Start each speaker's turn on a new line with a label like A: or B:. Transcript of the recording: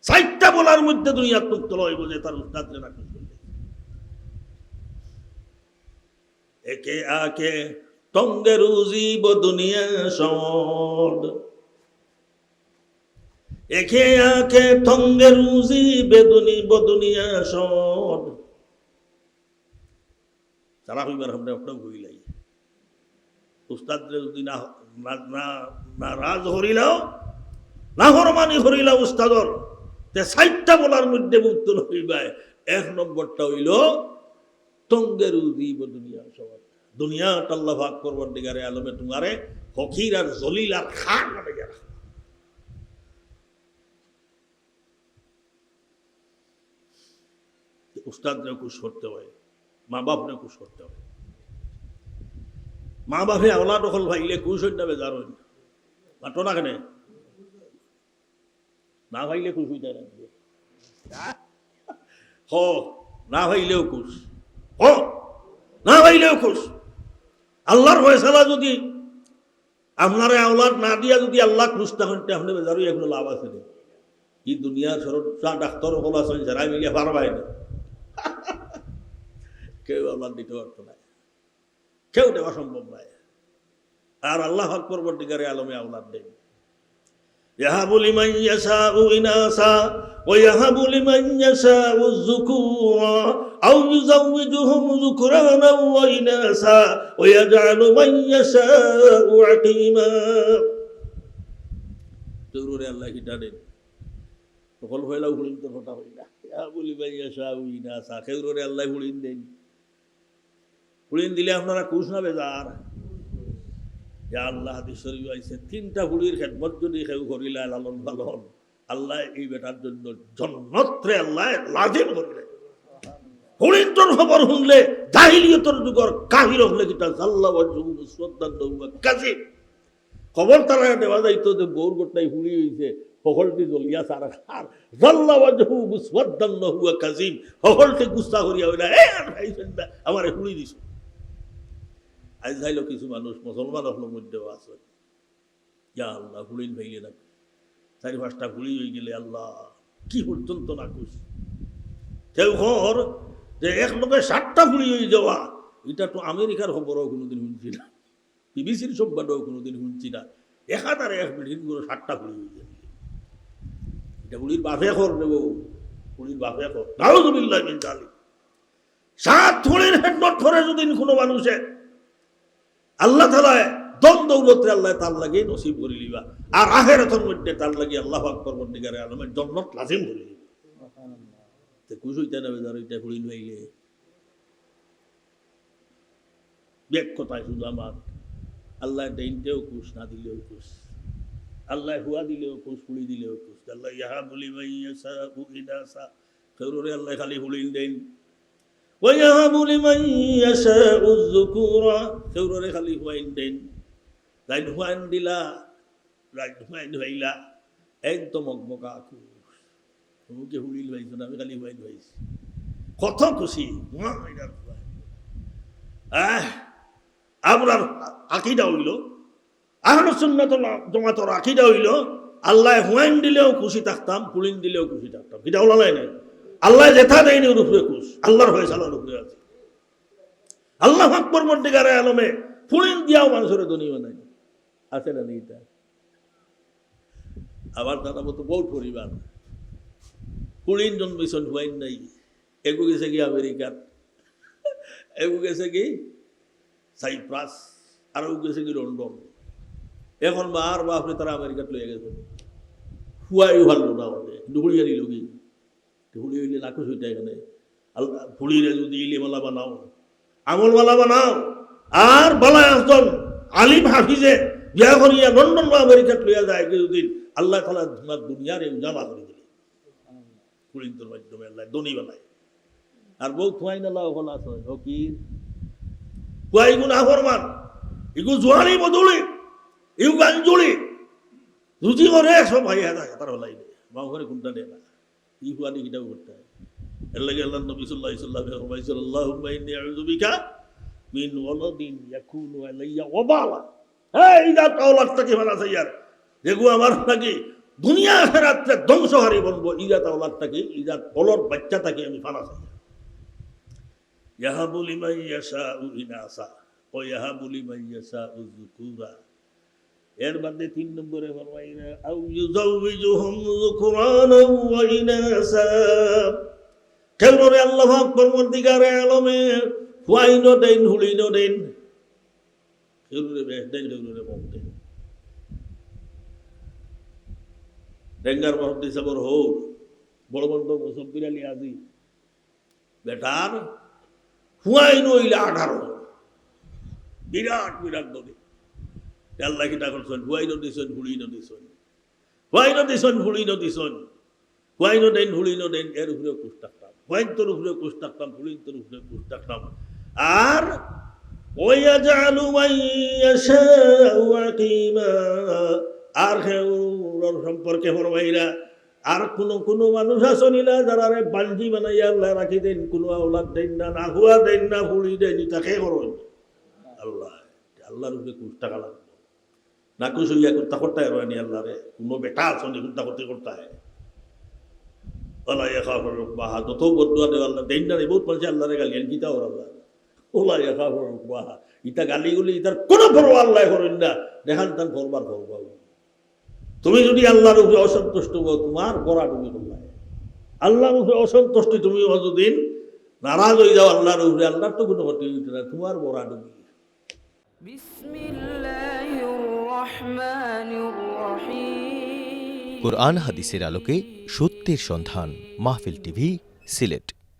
A: চারটা বলার মধ্যে দুনিয়ার মুক্ত লইব যে তার উস্তাদরে না খুশি করলে একে আকে টঙ্গে রুজি বদুনিয়া সদ একে আকে টঙ্গে রুজি বেদুনি বদুনিয়া সদ তারা হইবার আমরা আপনার হইলাই উস্তাদরে যদি না রাজ হরিলাও না হরমানি হরিলাও উস্তাদর তে সাইটটা বলার মধ্যে মুক্ত হইবাই। এক নম্বরটা হইল টঙ্গের উদিব দুনিয়া সবার দুনিয়াটা আল্লাহ পাক পরবর্তীকারে আলমে তোমারে ফকির আর জলিল আর খান বানাইয়া রাখা। উস্তাদরে খুশ করতে হয়, মা বাপরে খুশ করতে হয়। মা বাপে আওলা দখল ভাইলে খুশ হইতে হবে যার হইন মাত্র না কেন না ভাইলে খুশ হইতে হ না ভাইলেও খুশ হ না ভাইলেও খুশ। আল্লাহর ফয়সালা যদি আপনারে আওলাদ না দিয়া যদি আল্লাহ খুশ তখন আপনি বেজারই এখনো লাভ আছে না। কি দুনিয়ার সরব ডাক্তার হল আছেন যারা মিলিয়ে পারবাই না, কেউ আল্লাহ দিতে পারত না, কেউ দেওয়া সম্ভব নয়। আর আল্লাহ হক পরবর্তীকারে আলমে আওলাদ দেন। ইয়াহাবু লিমান ইয়াশাউ ইনাসা ওয়া ইয়াহাবু লিমান ইয়াশাউ যুকুরা আও ইউযাওয়িজুহুম যুকরানা ওয়া ইনাসা ওয়া ইয়াজআলু মান ইয়াশাউ আকীমা। তরুরে আল্লাহ কি জানেন সকল হইলাও হুলিন তোর কথা হইলা। ইয়াহাবু লিমান ইয়াশাউ ইনাসা খেউরে আল্লাহ হুলিন দেন। হুলিন দিলে আপনারা খুশ না বেজার? আল্লাহ হাদিস শরীফে আইছে তিনটা হুলির খেদমত যদি কেউ করিলা লালন পালন আল্লাহ এই বেটার জন্য জন্নতরে আল্লাহ লাজিম করিলেন। হুলির তোর খবর শুনলে জাহিলিয়তের যুগর কাহির হলে কিটা জাল্লা ওয়াজহু মুসওয়াদ্দান ওয়া কাযিব খবর তারা দেওয়া যাইতো যে গৌর গোটাই হুলি হইছে হকলটি জ্বলিয়া সারা খার জাল্লা ওয়াজহু মুসওয়াদ্দান ওয়া কাযিব হকলটি গুস্তা করিয়া হইলা এ আর ভাইছেন না আমারে হুলি দিছ। আজ যাইল কিছু মানুষ মুসলমান হল মধ্যেও আছে ইয়া আল্লাহ হুলিন ভাইলে না চারি পাঁচটা হুলি হয়ে গেলে আল্লাহ কি পর্যন্ত না খুশ। কেউ ঘর যে এক লোকে 7টা হুলি হয়ে যাওয়া এটা তো আমেরিকার খবরও কোনোদিন শুনছি না, বিবিসির সংবাদও কোনোদিন শুনছি না। 1 মিনিট করে 7টা হুলি হয়ে যাবে। এটা হুলির বাপে খর দেব, হুলির বাপে খর নাউযুবিল্লাহ মিন যালিক। 7 হুলির হেডমত করে যদি কোনো মানুষে আল্লাহ তাআলা দম দৌলতে আল্লাহ তার লাগে নসিব করে লিবা আর আখিরাতের মধ্যে তার লাগে আল্লাহ পাক পরবর্তীকারে আলমের জান্নাত লাজিম করে লিবা। তে খুশ হইতে না বেজার হইতে হুলিন হইলে এক কথায় শুধু আমার আল্লাহ দেনতেও খুশ না দিলেও খুশ, আল্লাহ হুয়া দিলেও খুশ হুলি দিলেও খুশ। আল্লাহ ইয়াহাবু লিমান ইয়াশাউ ইনাসা খেউরে আল্লাহ খালি হুলিন দেন وَيَهَبُ لِمَن يَشَاءُ الذُّكُورَ খেউরে খালি হুয়াইন দেন। লাইন হুয়াইন দিলা লাইন হুয়াইন হইলা একদম মকমকা খুশ। তোমাকে হুলিল হইছো না আমি খালি হুয়াইন হইছি কত খুশি। আপনার আকীদা হইল আহলুস সুন্নাত ওয়াল জামাতের আকীদা হইল আল্লাহ হুয়াইন দিলেও খুশি থাকতাম, হুলিন দিলেও খুশি থাকতাম। কিটা হলো না আল্লাহ যেথা দেয়নি ওর উপরে খুশ, আল্লাহর ফয়সালার উপরে আছে। আল্লাহ পাক পরবর্তীকারে আলমে ফুলিন দিয়াও মানুষের দুনিয়া নাই আছে না এইটা। আবার তারা মতো বহুত পরিবার ফুলিন জন্মিছন হুয়াইন নাই, এগু গেছে কি আমেরিকার, এগু গেছে কি সাইপ্রাস, আর গেছে কি লন্ডন। এখন মার বাপরে তারা আমেরিকাত লইয়া গেছে হুয়াই ভালো না ওদের ডুবুড়িয়া দিল কি হুলি হইলে নাকুশ হইতে এখানে আল্লাহ ফুলিরে যদি ইলিমালা বানাও আমলওয়ালা বানাও আর বালায় আসন আলিম হাফিজে বিয়া করিয়া লন্ডন বা আমেরিকাত লইয়া যায় কিছুদিন আল্লাহ তাআলা তোমার দুনিয়ার উজালা করে দিলে ফুলিনদের মাধ্যমে আল্লাহ দনি বানায়। আর বউ থুয়াই না লাভ হল আছে ফকির কুয়াই গুনা ফরমান ইগু জোয়ানি বদলি ইগু গাঞ্জুলি রুজি করে সব ভাই হাতার হলাই দে মা ঘরে কোনটা দেয় না ই হুয়ানি কিটাও করতে হয়। এর লাগে আল্লাহ নবী সাল্লাল্লাহু আলাইহি ওয়াসাল্লাম ফরমাইছেন আল্লাহুম্মা ইন্নী আউযু বিকা মিন ওয়ালাদিন ইয়াকুনু আলাইয়া ওয়াবালা। এই দা তাওলাত থেকে বানাছে ইয়ার যেগু আমার নাকি দুনিয়া আখিরাতে ধ্বংসহারী বলবো ইজাত আওলাদটাকে, ইজাত অলর বাচ্চাটাকে আমি ফানা চাই। ইয়াহাবু লিমান ইয়াশাউ ইনাসা ওয়া ইয়াহাবু লিমান ইয়াশাউ যুকুরা। এর বাদে 3 নম্বরে ফরমাইনা আউ ইউযাউযুহুম যুকুরানা ওয়া ইনাসা। কেবরে আল্লাহ পাক পরবর্তীকারে আলমে ফুয়াইনো দেন হুলিনো দেন, কেবরে বেহদেন কেবরে বলতে ডেঙ্গার মহদ্দি সাবর হোক বড় বড় মুসব্বির আলী আজি বেটার হুয়াইন হইলে 18, বিরাট বিরাট নদী। আল্লাহ কিতা করছেন, হুয়াইনও দিছেন হুলিনও দিছেন, হুয়াইনও দিছেন হুলিনও দিছেন, হুয়াইনও দেন হুলিনও দেন। এর উপরে কুশ থাকতাম, হুয়াইন তোর উপরে কুশ থাকতাম, হুলিন তোর উপরে কুশ থাকতাম। আর ওয়ায়াজআলু মান ইয়াশাউ আকিমা। আর ওর সম্পর্কে ফরমাইরা আর কোন মানুষ আসনিলা যারা রে বাঞ্জি বানাইয়া আল্লাহ রাখি দেন, কোনো আওলাদ দেন না, না হুয়া দেন না, হুলি দেন, তাকে করুন আল্লাহ। আল্লাহর উপরে কুশ টাকা লাগবে না, কুশ হইয়া কুত্তা করতে পারবেনি আল্লাহ রে। কোনো বেটা আসনি কুত্তা করতে করতে হয় আল্লাহ খাফর বাহা। যত বদুয়া দেওয়া আল্লাহ দেন না, বহুত মানুষ আল্লাহ রে গালিয়ান কিতা ওর আল্লাহ ওলা খাফর বাহা। ইটা গালিগুলি ইটার কোনো পরোয়া আল্লাহ করেন না, দেখান তান করবার করবা। তুমি যদি আল্লাহর উপরে অসন্তুষ্ট হো, তোমার গড়া ডুবি করবে। আল্লাহর উপরে অসন্তুষ্ট তুমি যতদিন নারাজ হয়ে যাও আল্লাহর উপরে, আল্লাহর তো কোনো ক্ষতি হইতে না, তোমার গড়া ডুবি।
B: কুরআন হাদিসের আলোকে সত্যের সন্ধান। মাহফিল টিভি, সিলেট।